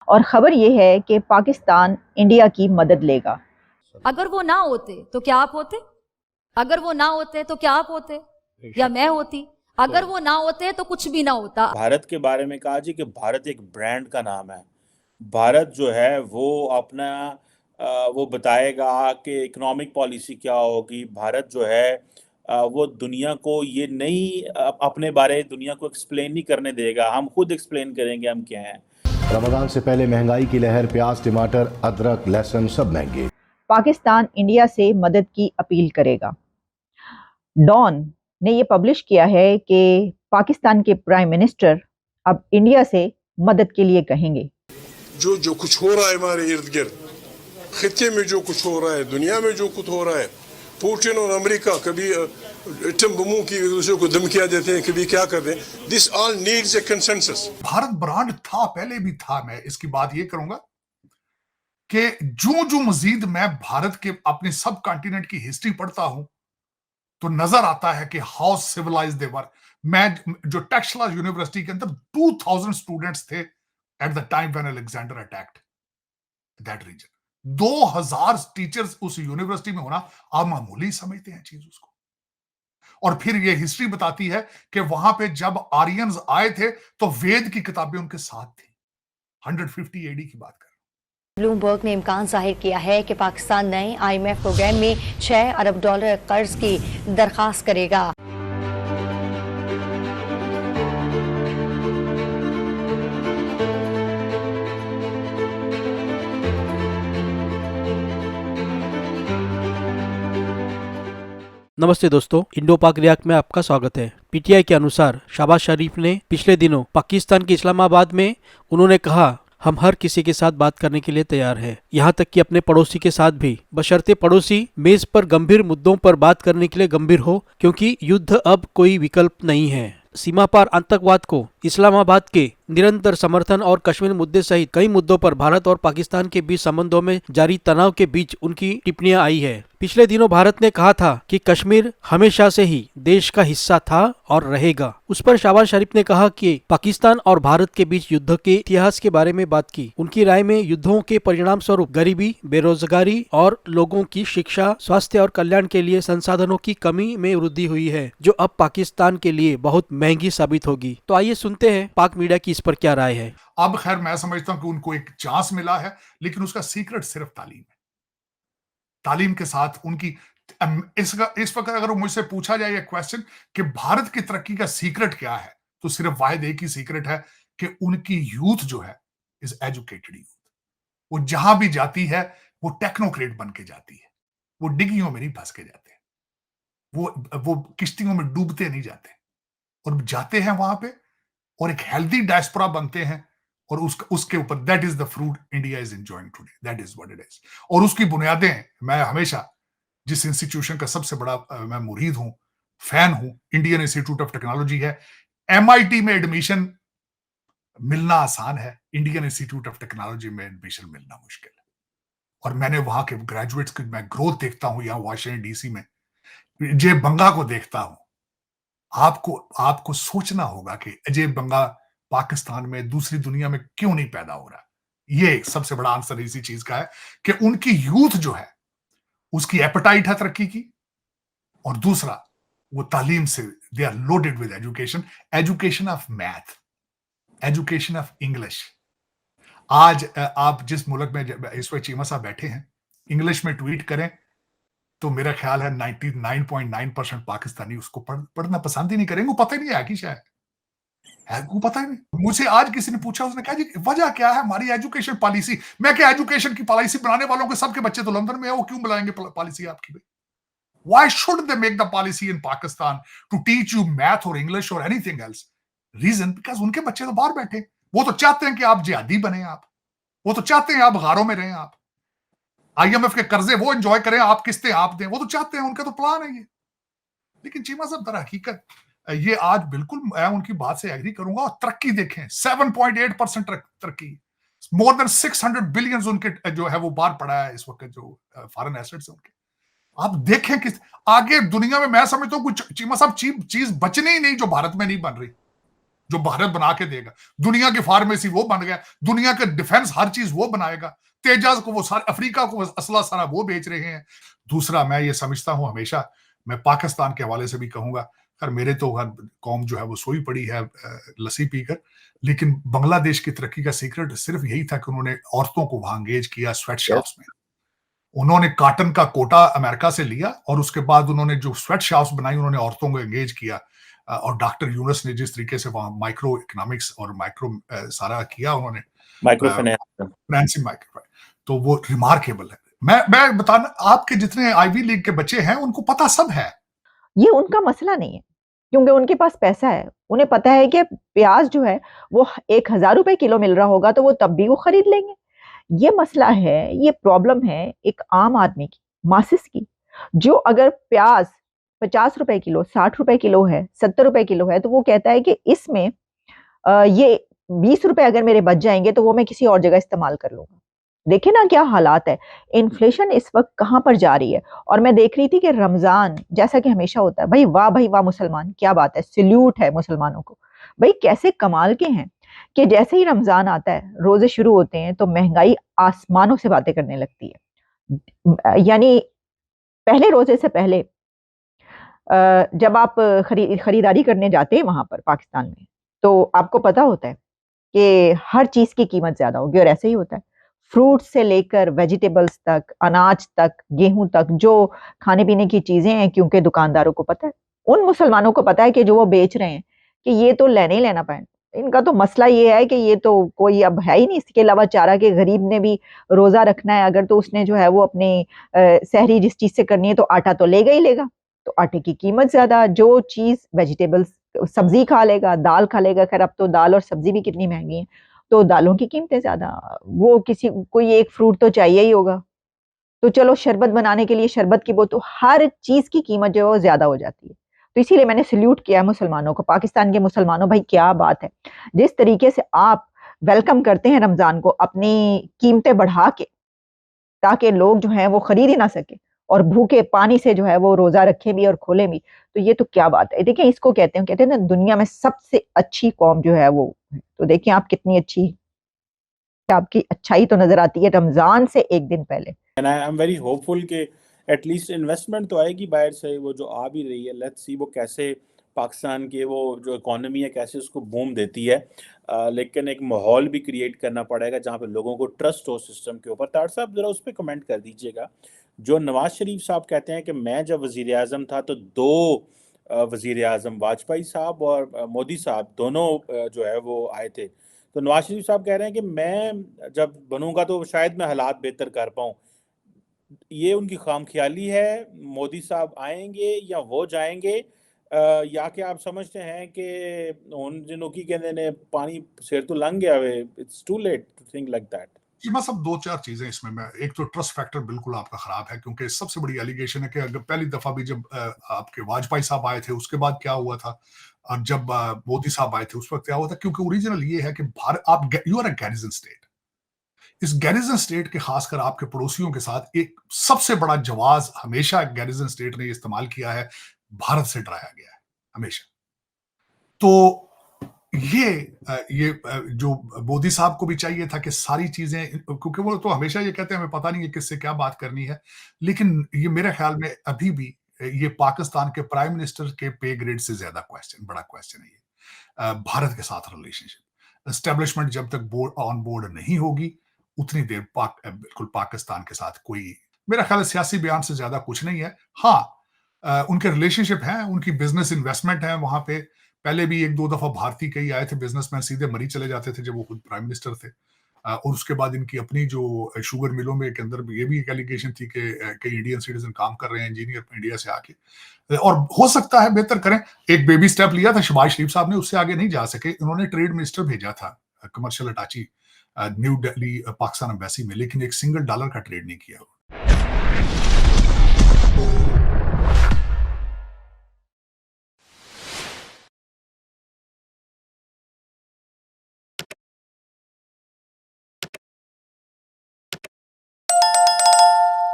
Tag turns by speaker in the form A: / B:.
A: और खबर ये है कि पाकिस्तान इंडिया की मदद लेगा।
B: अगर वो ना होते तो क्या आप होते? अगर वो ना होते तो क्या आप होते या मैं होती? अगर वो ना होते तो कुछ भी ना होता।
C: भारत के बारे में कहा जी कि भारत एक ब्रांड का नाम है। भारत जो है वो अपना वो बताएगा कि इकोनॉमिक पॉलिसी क्या होगी। भारत जो है वो दुनिया को ये नहीं अपने बारे दुनिया को एक्सप्लेन नहीं करने देगा। हम खुद एक्सप्लेन करेंगे हम क्या हैं।
D: रमजान से पहले महंगाई की लहर, प्याज, टमाटर, अदरक, लहसुन सब महंगे।
A: पाकिस्तान इंडिया से मदद की अपील करेगा। डॉन ने ये पब्लिश किया है कि पाकिस्तान के प्राइम मिनिस्टर अब इंडिया से मदद के लिए कहेंगे।
E: जो कुछ हो रहा है हमारे इर्द गिर्द, खित्ते में जो कुछ हो रहा है, दुनिया में जो कुछ हो रहा है, पुतिन और अमेरिका कभी एटम बमों की एक दूसरे को धमकियां देते हैं, कभी क्या करते हैं। This all needs a consensus.
F: Bharat brand था, पहले भी था। मैं इसकी बात ये करूंगा कि जो जो मजीद मैं भारत के अपने सब कॉन्टिनेंट की हिस्ट्री पढ़ता हूं तो नजर आता है कि हाउ सिविलाइज दे वर। मैं जो टेक्सला यूनिवर्सिटी के अंदर 2000 स्टूडेंट्स थे at the time when Alexander attacked that region. 2000 teachers उस यूनिवर्सिटी में होना आप मामूली समझते हैं चीज उसको। और फिर ये हिस्ट्री बताती है कि वहां पे जब आर्यंस आए थे तो वेद की किताबें उनके साथ थी। 150 एडी की बात कर।
G: ब्लूमबर्ग ने इम्कान जाहिर किया है कि पाकिस्तान नए IMF प्रोग्राम में $6 अरब कर्ज की दरखास्त करेगा।
H: नमस्ते दोस्तों, इंडो पाक रिएक्ट में आपका स्वागत है। पीटीआई के अनुसार शहबाज शरीफ ने पिछले दिनों पाकिस्तान के इस्लामाबाद में उन्होंने कहा, हम हर किसी के साथ बात करने के लिए तैयार हैं, यहाँ तक कि अपने पड़ोसी के साथ भी, बशर्ते पड़ोसी मेज पर गंभीर मुद्दों पर बात करने के लिए गंभीर हो, क्योंकि युद्ध अब कोई विकल्प नहीं है। सीमा पार आतंकवाद को इस्लामाबाद के निरंतर समर्थन और कश्मीर मुद्दे सहित कई मुद्दों पर भारत और पाकिस्तान के बीच संबंधों में जारी तनाव के बीच उनकी टिप्पणियां आई है। पिछले दिनों भारत ने कहा था कि कश्मीर हमेशा से ही देश का हिस्सा था और रहेगा। उस पर शहबाज शरीफ ने कहा कि पाकिस्तान और भारत के बीच युद्ध के इतिहास के बारे में बात की। उनकी राय में युद्धों के परिणाम स्वरूप गरीबी, बेरोजगारी और लोगों की शिक्षा, स्वास्थ्य और कल्याण के लिए संसाधनों की कमी में वृद्धि हुई है, जो अब पाकिस्तान के लिए बहुत महंगी साबित होगी। तो आइए सुनते हैं पाक मीडिया की इस पर क्या राय है।
F: अब खैर मैं समझता हूं कि उनको एक चांस मिला है, लेकिन उसका सीक्रेट सिर्फ तालीम है। तालीम के साथ उनकी इस वक्त अगर मुझसे पूछा जाए ये क्वेश्चन कि भारत की तरक्की का सीक्रेट क्या है, तो सिर्फ वाहिद एक ही सीक्रेट है कि उनकी यूथ जो है इज एजुकेटेड यूथ। वो जहां भी जाती है वो टेक्नोक्रेट बन के जाती है। वो डिग्गियों में नहीं फंस के जाते, वो किश्तियों में डूबते नहीं जाते, और जाते हैं वहां पे और एक हेल्दी डायस्पोरा बनते हैं। और उसके ऊपर that is the fruit India is enjoying today, that is what it is. और उसकी बुनियादें, मैं हमेशा जिस इंस्टीट्यूशन का सबसे बड़ा मैं मुरीद हूं, फैन हूं, इंडियन इंस्टीट्यूट ऑफ टेक्नोलॉजी है। MIT में एडमिशन मिलना आसान है, इंडियन इंस्टीट्यूट ऑफ टेक्नोलॉजी में एडमिशन मिलना मुश्किल है। और मैंने वहां के ग्रेजुएट्स की मैं ग्रोथ देखता हूं, यहाँ वॉशिंगटन DC में अजय बंगा को देखता हूं। आपको सोचना होगा कि अजय बंगा पाकिस्तान में, दूसरी दुनिया में क्यों नहीं पैदा हो रहा। ये सबसे बड़ा आंसर इसी चीज का है कि उनकी यूथ जो है उसकी एपेटाइट है तरक्की की, और दूसरा वो तालीम से they are loaded with education, education of math, education of English. आज आप जिस मुल्क में इस वक्त चीमा साहब बैठे हैं, इंग्लिश में ट्वीट करें तो मेरा ख्याल है 99.9% पाकिस्तानी उसको पढ़ना पसंद ही नहीं करेंगे। पता ही नहीं है कि शायद है, को पता ही नहीं। मुझे आज किसी ने पूछा, उसने कहा जी वजह क्या है हमारी एजुकेशन पॉलिसी। मैं क्या, एजुकेशन की पॉलिसी बनाने वालों के सबके बच्चे तो लंदन में है, वो क्यों बुलाएंगे पॉलिसी आपकी भाई? Why should they make the policy in Pakistan to teach you math or English or anything else? Reason, because उनके बच्चे तो बाहर बैठे, वो तो चाहते हैं कि आप जिहादी बने, वो तो चाहते हैं आप गारों में रहें, आप IMF के कर्जे वो एंजॉय करें, आप किस्तें आप दें, वो तो चाहते हैं, उनका तो प्लान है ये। लेकिन चीमा साहब दर हकीकत ये आज बिल्कुल मैं उनकी बात से एग्री करूंगा। और तरक्की देखें, 7.8% तरक्की, मोर देन 600 बिलियन उनके जो है वो बाहर पड़ा है इस वक्त, जो फॉरेन एसेट्स है उनके। आप देखें कि आगे दुनिया में मैं समझता हूं कुछ चीमा साहब चीज बचनी ही नहीं जो भारत में नहीं बन रही। जो भारत बना के देगा। दुनिया की फार्मेसी वो बन गया, दुनिया के डिफेंस हर चीज वो बनाएगा, तेजाज को वो सारे, अफ्रीका को असला सारा वो बेच रहे हैं। दूसरा, मैं ये समझता हूं, हमेशा मैं पाकिस्तान के हवाले से भी कहूंगा, खैर मेरे तो हर कौम जो है वो सोई पड़ी है लस्सी पीकर, लेकिन बांग्लादेश की तरक्की का सीक्रेट सिर्फ यही था कि उन्होंने औरतों को वहां एंगेज किया स्वेट शॉप्स में। उन्होंने कॉटन का कोटा अमेरिका से लिया और उसके बाद उन्होंने जो स्वेट शॉप्स बनाई उन्होंने औरतों को एंगेज किया। और डॉक्टर यूनुस ने जिस तरीके से वहां माइक्रो इकोनॉमिक्स और माइक्रो सारा किया उन्होंने,
C: माइक्रो फाइनेंसिंग,
F: तो वो रिमार्केबल है। मैं बताना, आपके जितने आईवी लीग के बच्चे हैं उनको पता सब है।
A: ये उनका मसला नहीं है, क्योंकि उनके पास पैसा है। उन्हें पता है कि प्याज जो है वो 1,000 रुपए किलो मिल रहा होगा तो वो तब भी वो खरीद लेंगे। ये मसला है, ये प्रॉब्लम है एक आम आदमी की, मासिस की, जो अगर प्याज 50 रुपए किलो, 60 रुपए किलो है, 70 रुपए किलो है, तो वो कहता है कि इसमें ये 20 रुपए अगर मेरे बच जाएंगे तो वो मैं किसी और जगह इस्तेमाल कर लूंगा। देखे ना क्या हालात है, इन्फ्लेशन इस वक्त कहां पर जा रही है। और मैं देख रही थी कि रमजान, जैसा कि हमेशा होता है, भाई वाह मुसलमान, क्या बात है, सल्यूट है मुसलमानों को, भाई कैसे कमाल के हैं कि जैसे ही रमजान आता है, रोजे शुरू होते हैं तो महंगाई आसमानों से बातें करने लगती है। यानी पहले रोजे से पहले जब आप खरीदारी करने जाते हैं वहां पर पाकिस्तान में, तो आपको पता होता है कि हर चीज की कीमत ज्यादा होगी, और ऐसे ही होता है। फ्रूट से लेकर वेजिटेबल्स तक, अनाज तक, गेहूं तक, जो खाने पीने की चीजें हैं, क्योंकि दुकानदारों को पता है, उन मुसलमानों को पता है कि जो वो बेच रहे हैं कि ये तो लेने ही लेना पाए। इनका तो मसला ये है कि ये तो कोई अब है ही नहीं इसके अलावा चारा, के गरीब ने भी रोजा रखना है अगर, तो उसने जो है वो अपने सहरी जिस चीज से करनी है तो आटा तो लेगा ही लेगा, तो आटे की कीमत ज्यादा, जो चीज वेजिटेबल्स, सब्जी खा लेगा, दाल खा लेगा, खैर अब तो दाल और सब्जी भी कितनी महंगी है, तो दालों की कीमतें ज्यादा, वो किसी कोई एक फ्रूट तो चाहिए ही होगा, तो चलो शरबत बनाने के लिए शरबत की बोतल, हर चीज की कीमत जो है वो ज्यादा हो जाती है। तो इसीलिए मैंने सल्यूट किया मुसलमानों को, पाकिस्तान के मुसलमानों, भाई क्या बात है, जिस तरीके से आप वेलकम करते हैं रमजान को अपनी कीमतें बढ़ा के, ताकि लोग जो है वो खरीद ही ना सके और भूखे पानी से जो है वो रोजा रखे भी और खोले भी, तो ये तो क्या बात है। देखिए इसको कहते हैं ना दुनिया में सबसे अच्छी कौम जो है वो, तो देखिए आप कितनी अच्छी, आपकी अच्छाई तो नजर आती है रमजान से एक दिन पहले।
C: And I am very hopeful कि एटलीस्ट इन्वेस्टमेंट तो आएगी बाहर से, वो जो आ भी रही है, लेट्स सी वो कैसे पाकिस्तान के वो जो इकोनॉमी है कैसे उसको बूम देती है। लेकिन एक माहौल भी क्रिएट करना पड़ेगा जहाँ पे लोगों को ट्रस्ट हो सिस्टम के ऊपर। तार साहब ज़रा उस पर कमेंट कर दीजिएगा, जो नवाज शरीफ साहब कहते हैं कि मैं जब वज़ीर आज़म था तो 2 वज़ीर आज़म वाजपेयी साहब और मोदी साहब दोनों जो है वो आए थे, तो नवाज शरीफ साहब कह रहे हैं कि मैं जब बनूंगा तो शायद मैं हालात बेहतर कर पाऊँ। ये उनकी खामख्याली है, मोदी साहब आएंगे या वो जाएंगे, या कि आप समझते हैं कि उन दिनों की कहते ने पानी सिर तो लंघ गया वे, it's too late to think like that.
F: जी, मैं सब 2-4 चीजें इसमें, मैं एक तो ट्रस्ट फैक्टर बिल्कुल आपका खराब है, क्योंकि सबसे बड़ी एलिगेशन है कि अगर पहली दफा भी जब आपके वाजपेयी साहब आए थे उसके बाद क्या हुआ था, और जब मोदी साहब आए थे उस वक्त क्या हुआ था, क्योंकि ओरिजिनल ये है कि भारत, आप you are a garrison state, इस गैरिजन स्टेट के खासकर आपके पड़ोसियों के साथ एक सबसे बड़ा जवाब हमेशा गैरिजन स्टेट ने इस्तेमाल किया है, भारत से डराया गया है हमेशा। तो ये जो मोदी साहब को भी चाहिए था कि सारी चीजें, क्योंकि वो तो हमेशा ये कहते हैं हमें पता नहीं है किससे क्या बात करनी है, लेकिन ये मेरे ख्याल में अभी भी ये पाकिस्तान के प्राइम मिनिस्टर के पे ग्रेड से ज्यादा बड़ा क्वेश्चन है ये भारत के साथ रिलेशनशिप एस्टेब्लिशमेंट जब तक ऑन बोर्ड नहीं होगी उतनी देर बिल्कुल पाकिस्तान के साथ कोई, मेरा ख्याल है सियासी बयान से ज्यादा कुछ नहीं है। हाँ, उनके रिलेशनशिप हैं, उनकी बिजनेस इन्वेस्टमेंट है वहां पे, पहले भी 1-2 दफा भारतीय कई आए थे बिजनेसमैन, सीधे मरी चले जाते थे जब वो खुद प्राइम मिनिस्टर थे। और उसके बाद इनकी अपनी जो शुगर मिलों में के अंदर ये भी एक एलिगेशन थी कि कई इंडियन सिटीजन काम कर रहे हैं, इंजीनियर इंडिया से आके, और हो सकता है बेहतर करें। एक बेबी स्टेप लिया था शहबाज शरीफ साहब ने, उससे आगे नहीं जा सके, उन्होंने ट्रेड मिनिस्टर भेजा था, कमर्शियल अटैची न्यू दिल्ली पाकिस्तान एम्बेसी में, लेकिन $1 का ट्रेड नहीं किया।